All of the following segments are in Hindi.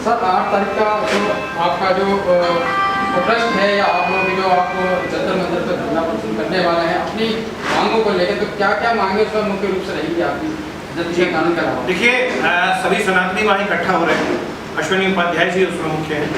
सर 8 तारीख का जो आपका जो प्रोटेस्ट है या आप लोग जो आप जंतर मंतर पर धरना प्रदर्शन करने वाले हैं अपनी मांगों को लेकर, तो क्या क्या मांगे उसका मुख्य रूप से रहेगी आपकी जनसंख्या कानून के अलावा? देखिए, सभी सनातनी वहाँ इकट्ठा हो रहे हैं, अश्विनी उपाध्याय जी उसमें मुख्य हैं।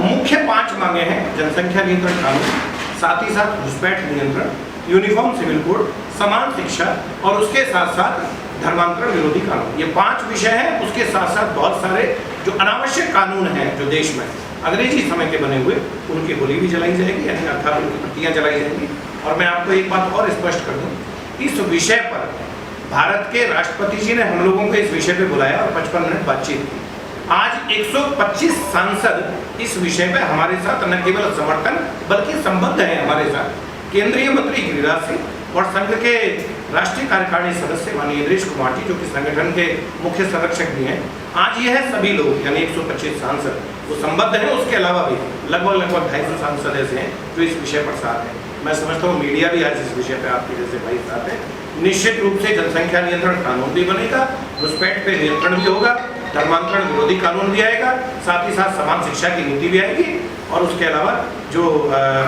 मुख्य 5 मांगे हैं: जनसंख्या नियंत्रण कानून, साथ ही साथ घुसपैठ नियंत्रण, यूनिफॉर्म सिविल कोड, समान शिक्षा और उसके साथ साथ धर्मांतरण विरोधी कानून। ये 5 विषय हैं। उसके साथ साथ बहुत सारे जो अनावश्यक कानून हैं जो देश में अंग्रेजी समय के बने हुए, उनकी होली भी जलाई जाएगी, यानी अर्थात उनकी प्रतियाँ जलाई जाएंगी। और मैं आपको एक बात और स्पष्ट कर दूँ, इस विषय पर भारत के राष्ट्रपति जी ने हम लोगों को इस विषय पे बुलाया और 55 मिनट बातचीत की। आज 125 सांसद इस विषय पे हमारे साथ न केवल समर्थन बल्कि संबद्ध है हमारे साथ। केंद्रीय मंत्री गिरिराज सिंह और संघ के राष्ट्रीय कार्यकारिणी सदस्य माननीय इंद्रेश कुमार जी, जो कि संगठन के मुख्य संरक्षक भी हैं, आज ये है सभी लोग यानी 125 सांसद वो संबद्ध हैं। उसके अलावा भी लगभग 250 सांसद ऐसे हैं जो इस विषय पर साथ हैं। मैं समझता हूँ मीडिया भी आज इस विषय पर आपके जैसे भाई साथ है। निश्चित रूप से जनसंख्या नियंत्रण कानून भी बनेगा, घुसपैठ पे नियंत्रण भी होगा, धर्मांतरण विरोधी कानून भी आएगा, साथ ही साथ समान शिक्षा की नीति भी आएगी और उसके अलावा जो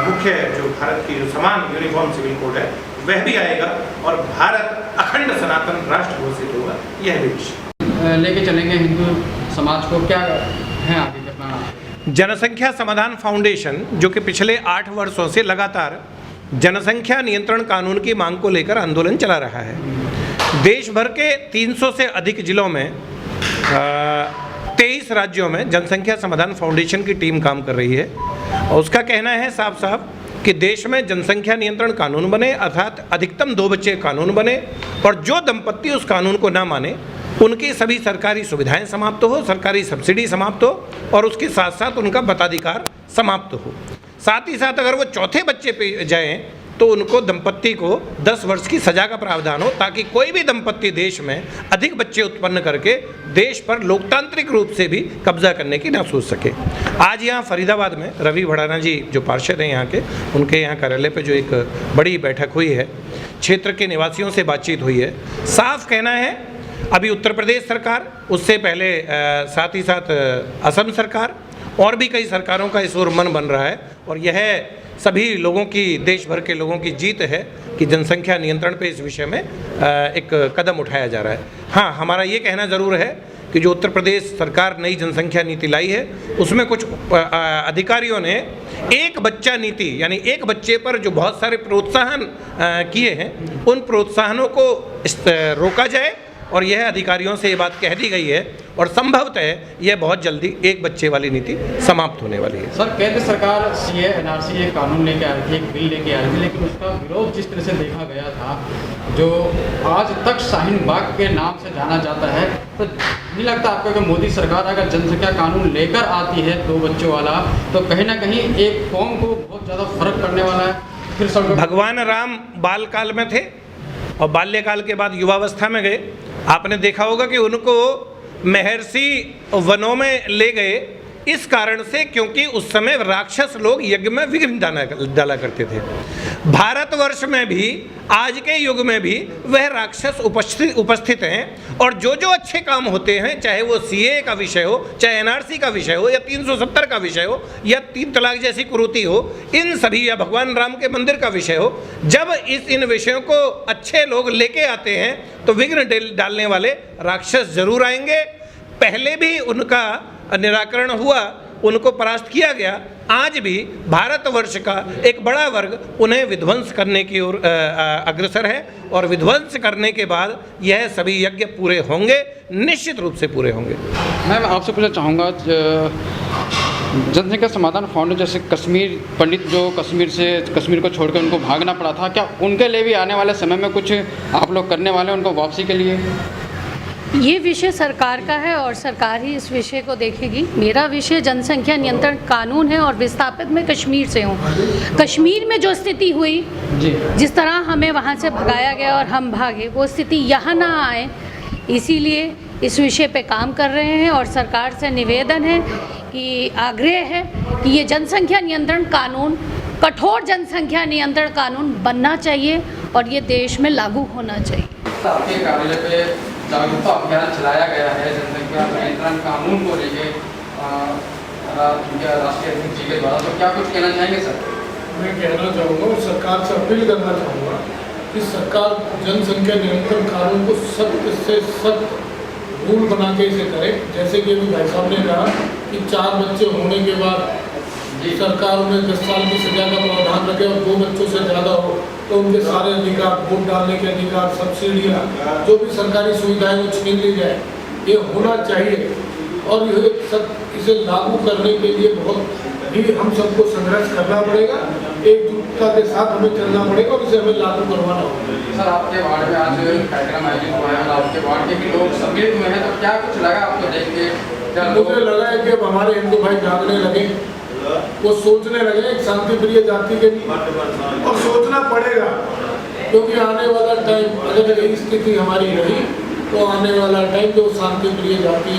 मुख्य जो भारत की जो समान यूनिफॉर्म सिविल कोड है वह भी आएगा और भारत अखंड सनातन राष्ट्र घोषित होगा। यह भी विषय लेके चलेंगे हिंदू समाज को, क्या है आगे अपना? जनसंख्या समाधान फाउंडेशन, जो कि पिछले 8 वर्षों से लगातार जनसंख्या नियंत्रण कानून की मांग को लेकर आंदोलन चला रहा है। देश भर के 300 से अधिक जिलों में 23 राज्यों में जनसंख्या समाधान फाउंडेशन की टीम काम कर रही है और उसका कहना है साफ साफ कि देश में जनसंख्या नियंत्रण कानून बने, अर्थात अधिकतम 2 बच्चे कानून बने और जो दंपत्ति उस कानून को ना माने उनकी सभी सरकारी सुविधाएं समाप्त हो, सरकारी सब्सिडी समाप्त हो और उसके साथ साथ उनका मताधिकार समाप्त हो। साथ ही साथ अगर वो चौथे बच्चे पे जाएं तो उनको दंपत्ति को 10 वर्ष की सजा का प्रावधान हो, ताकि कोई भी दंपत्ति देश में अधिक बच्चे उत्पन्न करके देश पर लोकतांत्रिक रूप से भी कब्जा करने की ना सोच सके। आज यहाँ फरीदाबाद में रवि भड़ाना जी जो पार्षद हैं यहाँ के, उनके यहाँ कार्यालय पे जो एक बड़ी बैठक हुई है, क्षेत्र के निवासियों से बातचीत हुई है। साफ कहना है, अभी उत्तर प्रदेश सरकार, उससे पहले साथ ही साथ असम सरकार और भी कई सरकारों का इस ओर मन बन रहा है और यह सभी लोगों की, देश भर के लोगों की जीत है कि जनसंख्या नियंत्रण पे इस विषय में एक कदम उठाया जा रहा है। हाँ, हमारा ये कहना ज़रूर है कि जो उत्तर प्रदेश सरकार नई जनसंख्या नीति लाई है उसमें कुछ अधिकारियों ने एक बच्चा नीति यानी एक बच्चे पर जो बहुत सारे प्रोत्साहन किए हैं, उन प्रोत्साहनों को रोका जाए और यह अधिकारियों से ये बात कह दी गई है और संभवतः यह बहुत जल्दी एक बच्चे वाली नीति समाप्त होने वाली है। सर, केंद्र सरकार सीए एनआरसी एक कानून लेके आ रही थी, एक बिल लेके आ रही थी, लेकिन उसका विरोध जिस तरह से देखा गया था, जो आज तक शाहीन बाग के नाम से जाना जाता है, तो नहीं लगता आपको कि मोदी सरकार अगर जनसंख्या कानून लेकर आती है 2 बच्चों वाला, तो कहीं ना कहीं एक कौम को बहुत ज़्यादा फर्क पड़ने वाला है? फिर सब भगवान राम बाल काल में थे और बाल्यकाल के बाद युवावस्था में गए। आपने देखा होगा कि उनको महर्षि वनों में ले गए इस कारण से क्योंकि उस समय राक्षस लोग यज्ञ में विघ्न डाला करते थे। भारतवर्ष में भी आज के युग में भी वह राक्षस उपस्थित हैं और जो जो अच्छे काम होते हैं, चाहे वो सीए का विषय हो, चाहे एनआरसी का विषय हो या 370 का विषय हो या 3 तलाक जैसी कुरीति हो, इन सभी या भगवान राम के मंदिर का विषय हो, जब इन विषयों को अच्छे लोग लेके आते हैं तो विघ्न डालने वाले राक्षस जरूर आएंगे। पहले भी उनका निराकरण हुआ, उनको परास्त किया गया। आज भी भारतवर्ष का एक बड़ा वर्ग उन्हें विध्वंस करने की ओर अग्रसर है और विध्वंस करने के बाद यह सभी यज्ञ पूरे होंगे, निश्चित रूप से पूरे होंगे। मैं आपसे पूछना चाहूँगा, जनसंख्या समाधान फाउंडेशन जैसे कश्मीर पंडित जो कश्मीर को छोड़कर उनको भागना पड़ा था, क्या उनके लिए भी आने वाले समय में कुछ आप लोग करने वाले हैं उनको वापसी के लिए? ये विषय सरकार का है और सरकार ही इस विषय को देखेगी। मेरा विषय जनसंख्या नियंत्रण कानून है और विस्थापित मैं कश्मीर से हूँ। कश्मीर में जो स्थिति हुई, जिस तरह हमें वहाँ से भगाया गया और हम भागे, वो स्थिति यहाँ ना आए, इसीलिए इस विषय पे काम कर रहे हैं और सरकार से निवेदन है कि आग्रह है कि ये जनसंख्या नियंत्रण कानून, कठोर जनसंख्या नियंत्रण कानून बनना चाहिए और ये देश में लागू होना चाहिए। आपके कार्यालय पे जागरूकता अभियान चलाया गया है जनसंख्या नियंत्रण कानून को लेके राष्ट्रीय अध्यक्ष जी के द्वारा, तो क्या कुछ कहना चाहेंगे सर? मैं कहना चाहूँगा और सरकार से अपील करना चाहूँगा कि सरकार जनसंख्या नियंत्रण कानून को सख्त से सख्त रूल बना के इसे करे। जैसे कि अभी भाई साहब ने कहा कि 4 बच्चे होने के बाद सरकार उन्हें 10 साल की सजा का प्रावधान रखे और 2 बच्चों से ज़्यादा हो तो उनके सारे अधिकार, वोट डालने के अधिकार, सब्सिडियाँ, जो भी सरकारी सुविधाएं वो छीन ली जाए, ये होना चाहिए। और इसे लागू करने के लिए बहुत भी हम सबको संघर्ष करना पड़ेगा, एकजुटता के साथ हमें चलना पड़ेगा और इसे हमें लागू करवाना होगा। सर, आपके वार्ड में आज कार्यक्रम आयोजित हुआ है और आपके वार्ड के भी लोग सम्मिलित हुए हैं, तो क्या कुछ लगा आपको देख के? मुझे लगा है कि अब हमारे हिंदू भाई जागने लगे, वो सोचने लगे एक शांति प्रिय जाति के लिए, और सोचना पड़ेगा क्योंकि आने वाला टाइम अगर यही स्थिति हमारी रही तो आने वाला टाइम जो शांति प्रिय जाति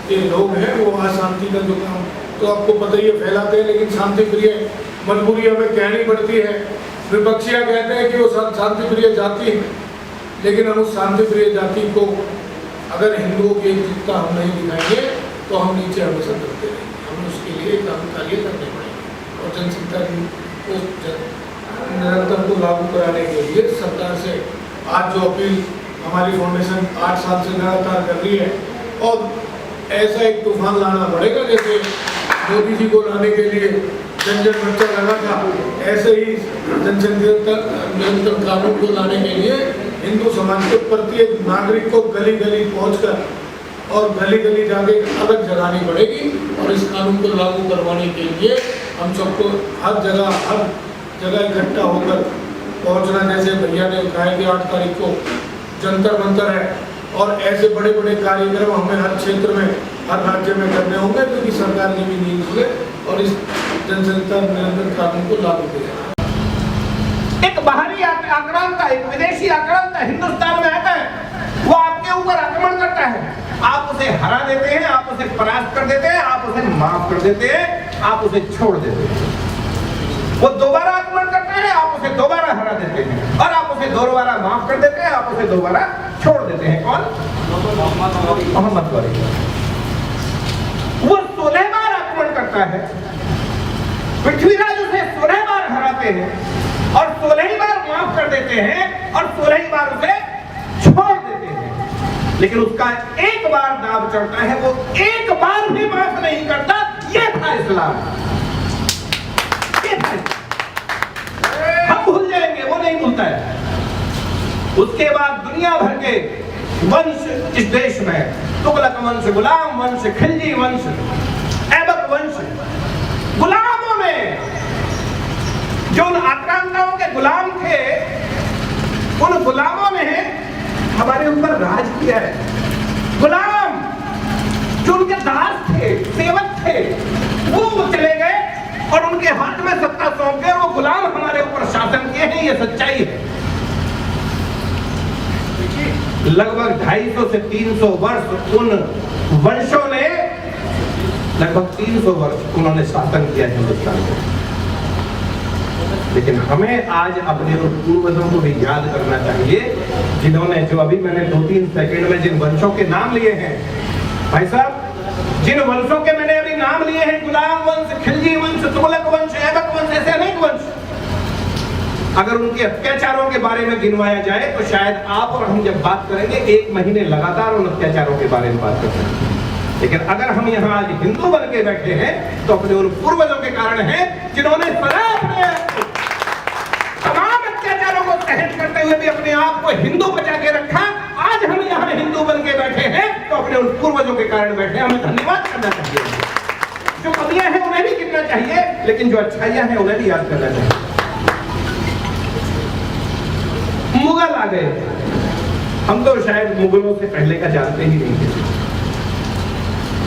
के लोग हैं वो अशांति का जो काम तो आपको पता ही है फैलाते हैं, लेकिन शांति प्रिय मजबूरी हमें कहनी पड़ती है। विपक्षियाँ कहते हैं कि वो शांति प्रिय जाति है, लेकिन हम उस शांति प्रिय जाति को अगर हिंदुओं की एकजुटता हम नहीं दिखाएंगे तो हम नीचे हमेशा करते रहेंगे। हम उसके लिए काम कार्य करने पड़ेंगे और जनसंख्या को निरंतर को लागू कराने के लिए सरकार से आज जो अपील हमारी फाउंडेशन 8 साल से लगातार कर रही है, और ऐसा एक तूफान लाना पड़ेगा जैसे मोदी जी को लाने के लिए जन जन मोर्चा लगा था, ऐसे ही जनसंख्या नियंत्रण कानून को लाने के लिए हिंदू समाज के प्रत्येक नागरिक को गली गली पहुंचकर और गली गली जाके अलग जगानी पड़ेगी। और इस कानून को लागू करवाने के लिए हम सबको हर जगह इकट्ठा होकर पहुंचना, जैसे भैया ने कहा कि 8 तारीख को जंतर मंतर है, और ऐसे बड़े बड़े कार्यक्रम हमें हर क्षेत्र में, हर राज्य में करने होंगे क्योंकि सरकार की भी नींद खुले और इस जनसंख्या नियंत्रण कानून को लागू किया। एक बाहरी आक्रांता, एक विदेशी आक्रांता हिंदुस्तान में आता है, वो आपके ऊपर आक्रमण करता है, आप उसे हरा देते हैं, आप उसे परास्त कर देते हैं, आप उसे माफ कर देते हैं, आप उसे छोड़ देते हैं। वो दोबारा आक्रमण करते हैं, आप उसे दोबारा हरा देते हैं, और आप उसे दोबारा माफ कर देते हैं, आप उसे दोबारा छोड़ देते हैं। कौन? मोहम्मद गौरी। वो 16 बार आक्रमण करता है, पृथ्वीराज उसे 16 बार हराते हैं और 16 बार माफ कर देते हैं और 16 बार उसे छोड़ देते हैं, लेकिन उसका एक बार दाव चढ़ता है, वो एक बार भी माफ नहीं करता। ये था इस्लाम। हम भूल जाएंगे, वो नहीं भूलता है। उसके बाद दुनिया भर के वंश इस देश में, तुगलक वंश, गुलाम वंश, खिलजी वंश, ऐबक वंश, गुलामों में जो उन आक्रांताओं के गुलाम थे, उन गुलामों ने हमारे ऊपर राज किया है। गुलाम जो उनके दास थे, सेवक थे, वो चले गए और उनके हाथ में सत्ता सौंप के वो गुलाम हमारे ऊपर शासन किए हैं। ये सच्चाई है। लगभग 250 से 300 वर्ष उन वंशों ने, लगभग 300 वर्ष उन्होंने शासन किया हिंदुस्तान को। लेकिन हमें आज अपने उन पूर्वजों को भी याद करना चाहिए, जिन्होंने, जो अभी मैंने 2-3 सेकंड में जिन वंशों के नाम लिए हैं, भाई साहब, जिन वंशों के मैंने अभी नाम लिए हैं, गुलाम वंश, खिलजी वंश, तुगलक वंश, ऐबक वंश, ऐसे अनेक वंश, अगर उनके अत्याचारों के बारे में गिनवाया जाए तो शायद आप और हम जब बात करेंगे 1 महीने लगातार उन अत्याचारों के बारे में बात कर सकते हैं। लेकिन अगर हम यहाँ आज हिंदू बन के बैठे हैं तो अपने उन पूर्वजों के कारण हैं, जिन्होंने सदा अपने तमाम अत्याचारों को सहन करते हुए भी अपने आप को हिंदू बचा के रखा। आज हम यहाँ हिंदू बन के बैठे हैं तो अपने उन पूर्वजों के कारण बैठे। हमें धन्यवाद करना चाहिए। जो कमियां हैं उन्हें भी गिनना चाहिए, लेकिन जो अच्छाइयां हैं उन्हें भी याद करना चाहिए। मुगल आ गए, हम तो शायद मुगलों से पहले का जानते ही नहीं थे।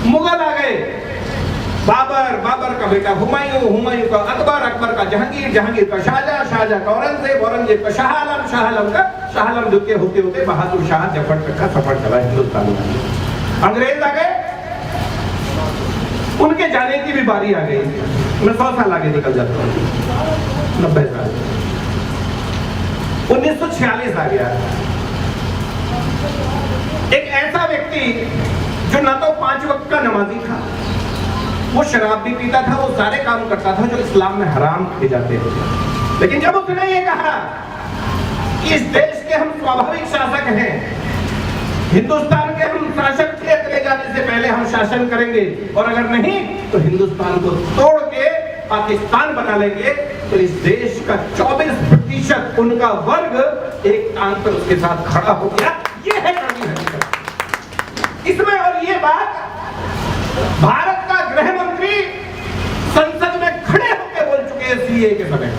मुगल आ गए, बाबर का बेटा हुमायूं का अकबर, अकबर का जहांगीर का शाहजहां, शाहजहां का औरंगजेब का शाह आलम का होते होते बहादुर शाह जफर तक का सफर चला हिंदुस्तान में। अंग्रेज आ गए, उनके जाने की भी बारी आ गई। मैं 100 साल आगे निकल जाता हूँ, 90 साल। 1946 आ गया। एक ऐसा व्यक्ति जो ना तो 5 वक्त का नमाजी था, वो शराब भी पीता था, वो सारे काम करता था जो इस्लाम में हराम किए जाते थे। लेकिन जब उसने ये कहा कि इस देश के हम स्वाभाविक शासक हैं, हिंदुस्तान के हम शासक थे, अगले जाने से पहले हम शासन करेंगे, और अगर नहीं तो हिंदुस्तान को तोड़ के पाकिस्तान बना लेंगे, तो इस देश का 24% उनका वर्ग एक टांग पर उसके साथ खड़ा हो गया। ये है कड़वी हकीकत इसमें। और ये बात भारत का गृह मंत्री संसद में खड़े होकर बोल चुके हैं सीए के समय।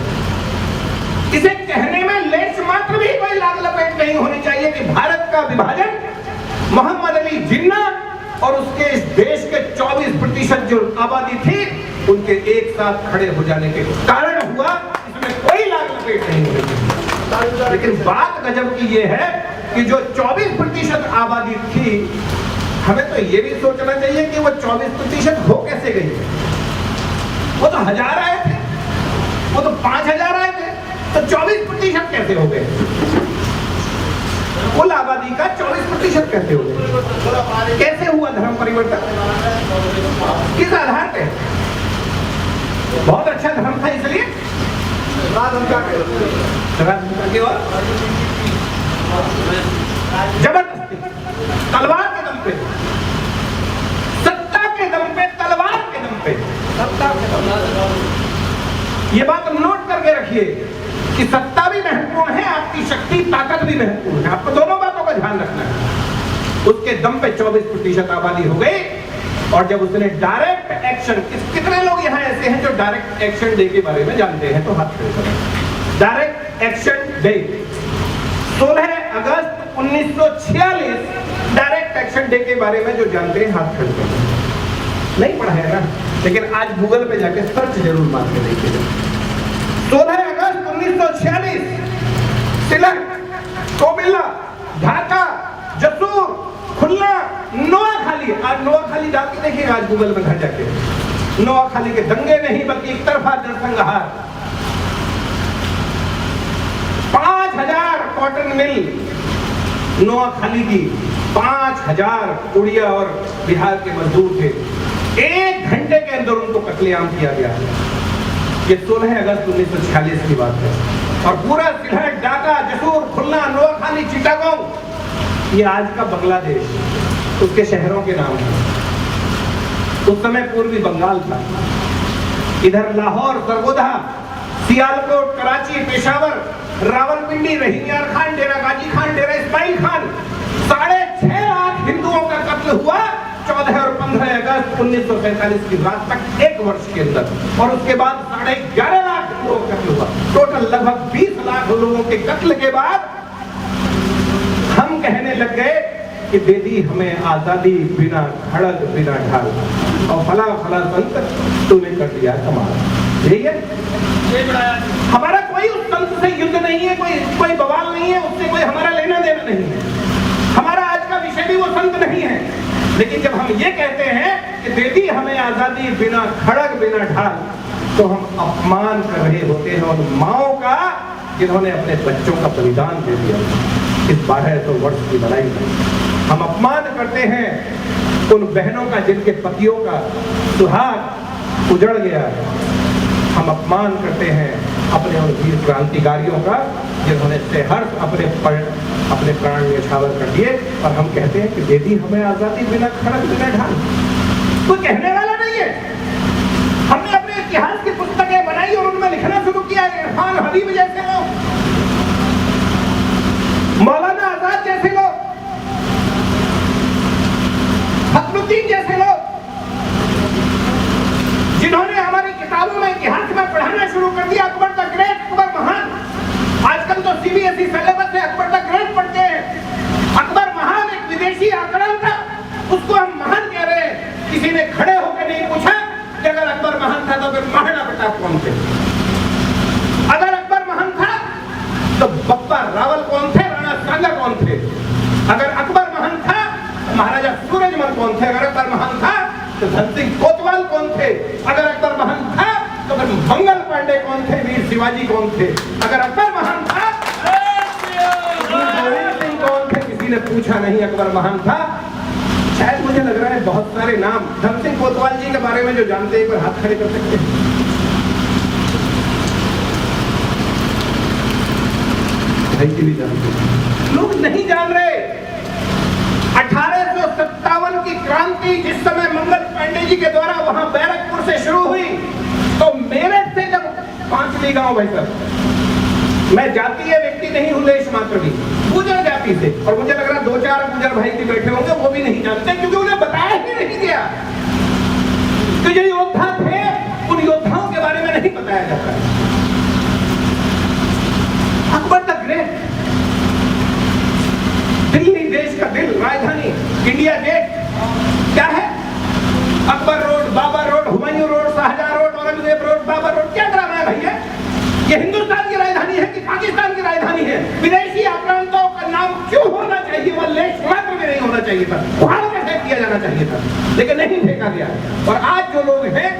इसे कहने में लेश मात्र भी कोई लाग लपेट नहीं होनी चाहिए कि भारत का विभाजन मोहम्मद अली जिन्ना और उसके इस देश के 24% जो आबादी थी उनके एक साथ खड़े हो जाने के कारण हुआ। इसमें कोई लाग लपेट नहीं होनी चाहिए। लेकिन बात गजब की ये है कि जो 24% आबादी थी, हमें तो ये भी सोचना चाहिए कि वो 24% हो कैसे गई। वो तो 1000 आए थे, वो तो 5000 आए थे, तो 24% कैसे हो गए? कुल आबादी का 24% कैसे हो गए? कैसे हुआ धर्म परिवर्तन? किस आधार पे? बहुत अच्छा धर्म था इसलिए जबरदस्ती तलवार के दम पे, सत्ता के दम पे, तलवार के दम पे, सत्ता के दम पे। ये बात नोट करके रखिए कि सत्ता भी महत्वपूर्ण है, आपकी शक्ति ताकत भी महत्वपूर्ण है। आपको दोनों बातों का ध्यान रखना है। उसके दम पे 24% आबादी हो गई। और जब उसने डायरेक्ट एक्शन, कितने लोग यहाँ ऐसे हैं जो डायरेक्ट एक्शन डे के बारे में जानते हैं? तो हाथ खड़े करें। डायरेक्ट एक्शन डे 16 अगस्त 1946 डायरेक्ट एक्शन डे के बारे में जो जानते हैं हाथ खड़े करें। नहीं पढ़ा है ना, लेकिन आज गूगल पे जाके सर्च जरूर मार के देखिएगा। 16 अगस्त 1946 सिलट, कोमिल्ला, ढाका, जसूर, खुलना, नोआखाली। आज नोआखाली डाल के देखिएगा आज गूगल में घर जाके। नोआखाली के दंगे नहीं बल्कि एक तरफा जनसंहार। 5000 कॉटन मिल नोआखाली की, 5000 उड़िया और बिहार के मजदूर थे। 1 घंटे के अंदर उनको कत्लेआम किया गया। ये 16 अगस्त 1946 की बात है। और पूरा सिलहट, ढाका, जसूर, खुलना, नोआखाली, चिटागोंग, ये आज का बांग्लादेश, उसके शहरों के नाम हैं। उस समय पूर्वी बंगाल था। इधर लाहौर, सरगोधा, सियालकोट, कराची, पेशावर, रावलपिंडी, रहीम यार खान, डेरा गाजी खान, डेरा इस्माइल खान, 6.5 लाख हिंदुओं का कत्ल हुआ 14 और 15 अगस्त 1947 की रात तक, 1 वर्ष के अंदर। और उसके बाद 11.5 लाख हिंदुओं का कत्ल हुआ। टोटल लगभग 20 लाख लोगों के कत्ल के बाद हम कहने लग गए कि दे दी हमें आजादी बिना खड़ग बिना ढाल, और फला फला संत तूने कर दिया कमाल। यही है। हमारा कोई उस संत से युद्ध नहीं है, कोई बवाल नहीं है, उससे कोई हमारा लेना देना नहीं है। हमारा आज का विषय भी वो संत नहीं है। लेकिन जब हम ये कहते हैं कि दे दी हमें आजादी बिना खड़ग बिना ढाल, तो हम अपमान कर रहे होते हैं उन माओं का जिन्होंने अपने बच्चों का बलिदान दे दिया इस 1200 वर्ष की लड़ाई में। हम अपमान करते हैं उन बहनों का जिनके पतियों का सुहाग उजड़ गया। हम अपमान करते हैं अपने उन वीर क्रांतिकारियों का जिन्होंने सेहर्ष अपने प्राण न्यौछावर कर दिए। और हम कहते हैं कि दे दी हमें आजादी बिना खड़ग बिना ढाल। कोई कहने वाला नहीं है। हमने अपने इतिहास की पुस्तकें बनाई और उनमें लिखना शुरू किया। इरफान हबीब जैसे लोग, मौलाना आजाद जैसे लोग, फखरुद्दीन जैसे लोग, जिन्होंने हमारी किताबों में इतिहास में पढ़ाना शुरू कर दिया। अकबर द ग्रेट, अकबर महान। आजकल तो सीबीएसई सिलेबस से अकबर द ग्रेट पढ़ते हैं। अकबर महान एक विदेशी आंकड़न था, उसको हम महान कह रहे हैं। किसी ने खड़े होकर नहीं पूछा कि अगर अकबर महान था तो फिर महाराणा प्रताप कौन थे? अगर अकबर महान था तो बप्पा रावल कौन थे, राणा सांगा कौन थे? अगर अकबर महान था तो महाराजा सूरजमल कौन थे? अगर अकबर महान था तो धन सिंह कोतवाल कौन थे? अगर अकबर महान था तो फिर मंगल पांडे कौन थे? वीर शिवाजी कौन थे? अगर अकबर महान था तो सिंह कौन थे? किसी ने पूछा नहीं अकबर महान था। शायद मुझे लग रहा है बहुत सारे नाम धर्म सिंह कोतवाल जी के बारे में जो जानते हैं एक बार हाथ खड़े कर सकते हैं। भाई जी भी जानते हैं, लोग नहीं जान रहे। 1857 की क्रांति जिस समय मंगल पांडे जी के द्वारा वहां बैरकपुर से शुरू हुई, तो मेरठ से जब 5वीं गांव भाई साहब, मैं जातीय व्यक्ति नहीं हूं लेश मात्र भी, गुजर जाति से, और मुझे लग रहा 2-4 गुजर भाई भी बैठे होंगे, वो भी नहीं जानते क्योंकि उन्हें बताया ही नहीं गया। तो जो योद्धा थे उन योद्धाओं के बारे में नहीं बताया जाता। अकबर द ग्रेट, दिल्ली देश का दिल, राजधानी, इंडिया गेट क्या है? Akbar road, Babar road, Humayun road, Shahjahan road, Aurangzeb road, Babar road, क्या ड्रामा है भैया? ये हिंदुस्तान की राजधानी है कि पाकिस्तान की राजधानी है? विदेशी आक्रांताओं का नाम क्यों होना चाहिए? वो लेश मात्र में नहीं होना चाहिए था, उखाड़ कर फेंक दिया जाना चाहिए था, लेकिन नहीं फेंका गया। और आज जो लोग हैं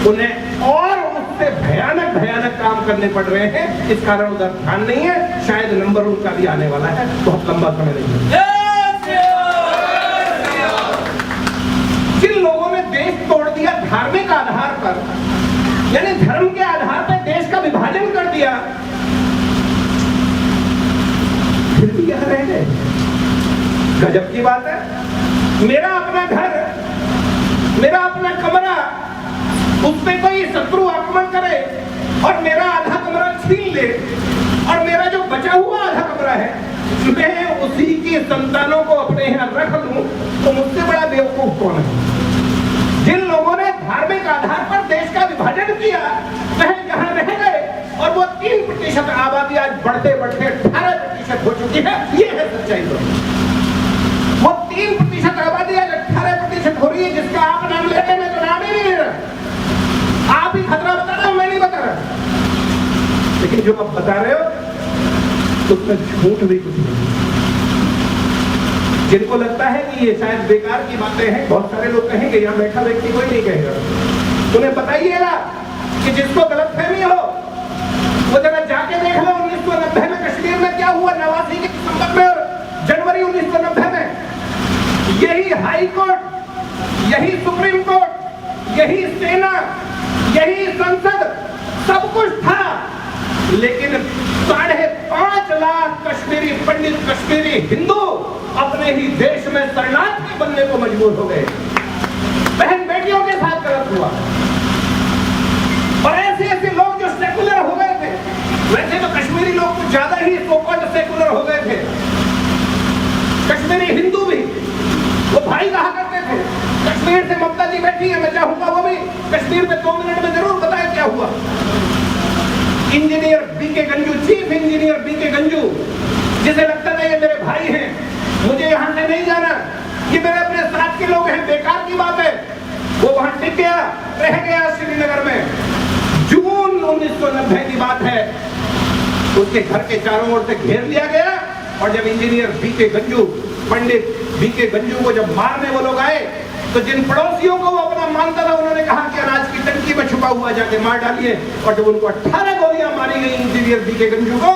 उन्हें और उससे भयानक भयानक काम करने पड़ रहे हैं। इस कारण उधर ध्यान नहीं है। शायद नंबर उनका भी आने वाला है, बहुत लंबा समय नहीं है। जिन लोगों ने देश तोड़ दिया धार्मिक आधार पर, यानी धर्म के आधार पर देश का विभाजन कर दिया, फिर भी यहां रह गए। गजब की बात है। मेरा अपना घर, मेरा अपना कमरा, उस पे कोई शत्रु आक्रमण करे और मेरा आधा कमरा छीन ले, और मेरा जो बचा हुआ आधा कमरा है मैं उसी की संतानों को अपने यहाँ रख लूं, तो मुझसे बड़ा बेवकूफ कौन है? जिन लोगों ने धार्मिक आधार पर देश का विभाजन किया वह यहाँ रह गए, और वो 3% आबादी आज बढ़ते बढ़ते 18% हो चुकी है। ये है सच्चाई। वो 3% आबादी आज 18% हो रही है, जिसका आप नाम लेते हैं, मैं तो नाम ही नहीं ले रहा। आप ही खतरा बता रहे हो, मैं नहीं बता रहा। लेकिन जो आप बता रहे हो उसमें झूठ भी कुछ नहीं। जिनको लगता है कि ये शायद बेकार की बातें हैं, बहुत सारे लोग कहेंगे, यहाँ बैठा व्यक्ति कोई नहीं कहेगा। उन्हें बताइएगा कि जिसको गलतफहमी हो वो जरा जाके देख लो 1990 में कश्मीर में क्या हुआ, 89 के दिसंबर में और जनवरी 1990 में। यही हाई कोर्ट, यही सुप्रीम कोर्ट, यही सेना, यही संसद, सब कुछ था, लेकिन 5.5 लाख कश्मीरी पंडित, कश्मीरी हिंदू अपने ही देश में शरणार्थी बनने को मजबूर हो गए। बहन बेटियों के साथ गलत हुआ। और ऐसे ऐसे लोग जो सेकुलर हो गए थे, वैसे तो कश्मीरी लोग कुछ ज्यादा ही सो-कॉल्ड सेकुलर हो गए थे। कश्मीरी हिंदू भी, वो भाई कहा करते थे। कश्मीर से ममता जी बैठी है, मैं चाहूंगा वो भी कश्मीर में 2 मिनट में जरूर बताए क्या हुआ। Engineer BK Ganju, chief engineer BK Ganju, जिसे लगता था ये मेरे भाई हैं, मुझे यहां से नहीं जाना, ये मेरे अपने साथ के लोग हैं, बेकार की बात है, वो वहां टिक गया, रह गया श्रीनगर में। जून 1990 की बात है। उसके घर के चारों ओर से घेर लिया गया, और जब इंजीनियर बीके गंजू, पंडित बीके गंजू को जब मारने वो लोग आए, तो जिन पड़ोसियों को वो अपना मानता था उन्होंने कहा कि अनाज की टंकी में छुपा हुआ जाके मार डालिए। और जब उनको 18 गोलियां मारी गई इंजीनियर बीके गंजू को,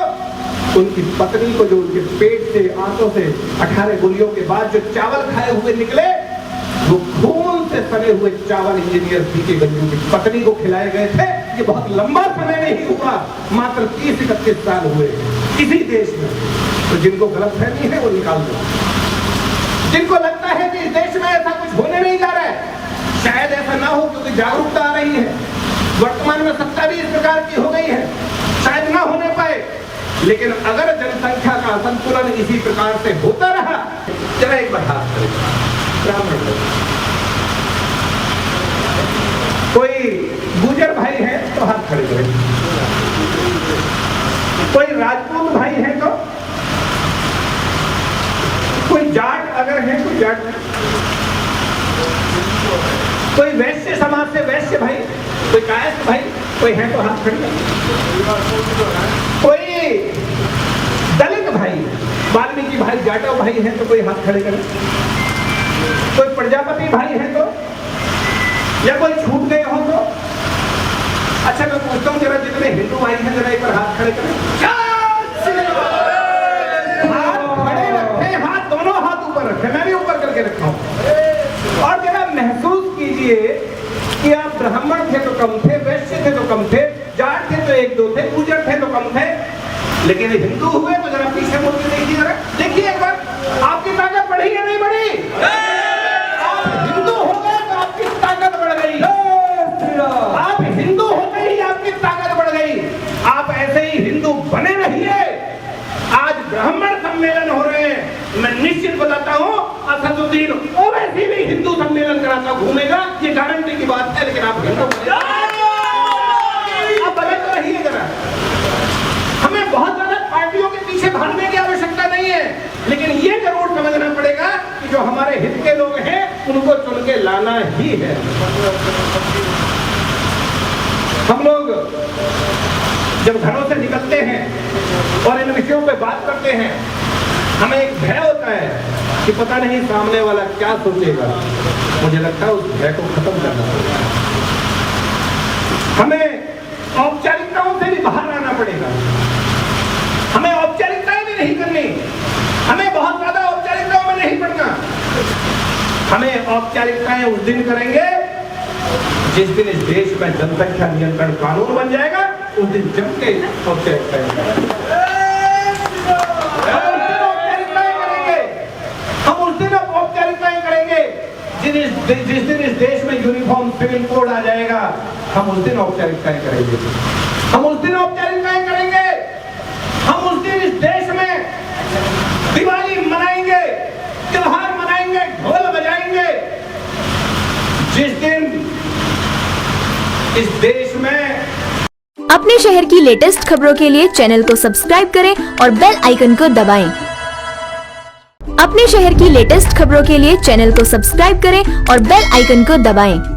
उनकी पत्नी को जो उनके पेट से, आंतों से 18 गोलियों के बाद जो चावल खाए हुए निकले, वो खून से सने हुए चावल इंजीनियर बीके गंजू की पत्नी को खिलाए गए थे। ये बहुत लंबा समय नहीं हुआ, मात्र 30-31 साल हुए इसी देश में। तो जिनको गलतफहमी है वो निकाल दो। जिनको लगता है कि इस देश में ऐसा कुछ होने नहीं जा रहा है, शायद ऐसा ना हो क्योंकि जागरूकता आ रही है, वर्तमान में सत्ता भी इस प्रकार की हो गई है, शायद ना होने पाए। लेकिन अगर जनसंख्या का असंतुलन इसी प्रकार से होता रहा, जरा एक बार हाथ करें, ब्राह्मण लोग, कोई गुजर भाई है तो हाथ खड़े करें, कोई राजपूत भाई है तो, कोई जाट अगर है, कोई जाट, कोई वैश्य समाज से वैश्य भाई, कोई कायस्थ भाई, कोई है तो हाथ खड़े करें, कोई दलित भाई, वाल्मीकि भाई, जाटव भाई है तो कोई हाथ खड़े करें, कोई प्रजापति भाई है तो, या कोई छूट गए हो तो। अच्छा मैं पूछता हूँ, जरा जितने हिंदू भाई हैं जरा एक बार हाथ खड़े करें, हाथ खड़े रखे, हाथ लेकिन हिंदू हुए तो जरा पीछे मुड़ के देखिए, जरा देखिए एक बार, आपकी ताकत बढ़ी या नहीं बढ़ी? आप हिंदू हो गए तो आपकी ताकत बढ़ गई। आप हिंदू होते ही आपकी ताकत बढ़ गई। आप ऐसे ही हिंदू बने रहिए। आज ब्राह्मण सम्मेलन हो रहे हैं, मैं निश्चित बताता हूँ असदुद्दीन ओवैसी भी हिंदू सम्मेलन कराता घूमेगा, ये गारंटी की बात है। लेकिन आप हिंदू आप बने तो रहिए जरा। हमें बहुत ज्यादा पार्टियों के पीछे भागने की आवश्यकता नहीं है, लेकिन ये जरूर समझना पड़ेगा कि जो हमारे हित के लोग हैं उनको चुन के लाना ही है। हम लोग जब घरों से निकलते हैं और इन विषयों पे बात करते हैं, हमें एक भय होता है कि पता नहीं सामने वाला क्या सोचेगा। मुझे लगता है उस भय को खत्म करना पड़ेगा। हमें औपचारिकताओं से भी बाहर आना पड़ेगा। हमें औपचारिकताएं भी नहीं करनी, हमें बहुत ज्यादा औपचारिकताओं में नहीं पड़ना। हमें औपचारिकताएं उस दिन करेंगे जिस दिन इस देश में जनसंख्या नियंत्रण कानून बन जाएगा, उस दिन जम के औपचारिकताएं करेंगे। हम उस दिन औपचारिकताएं करेंगे जिस दिन इस देश में यूनिफॉर्म सिविल कोड आ जाएगा, हम उस दिन औपचारिकताएं करेंगे। हम उस दिन औपचारिकताएं करेंगे। हम उस दिन इस देश में दिवाली मनाएंगे, त्योहार मनाएंगे, ढोल बजाएंगे। जिस दिन इस देश में अपने शहर की लेटेस्ट खबरों के लिए चैनल को सब्सक्राइब करें और बेल आइकन को दबाएं। अपने शहर की लेटेस्ट खबरों के लिए चैनल को सब्सक्राइब करें और बेल आइकन को दबाएं।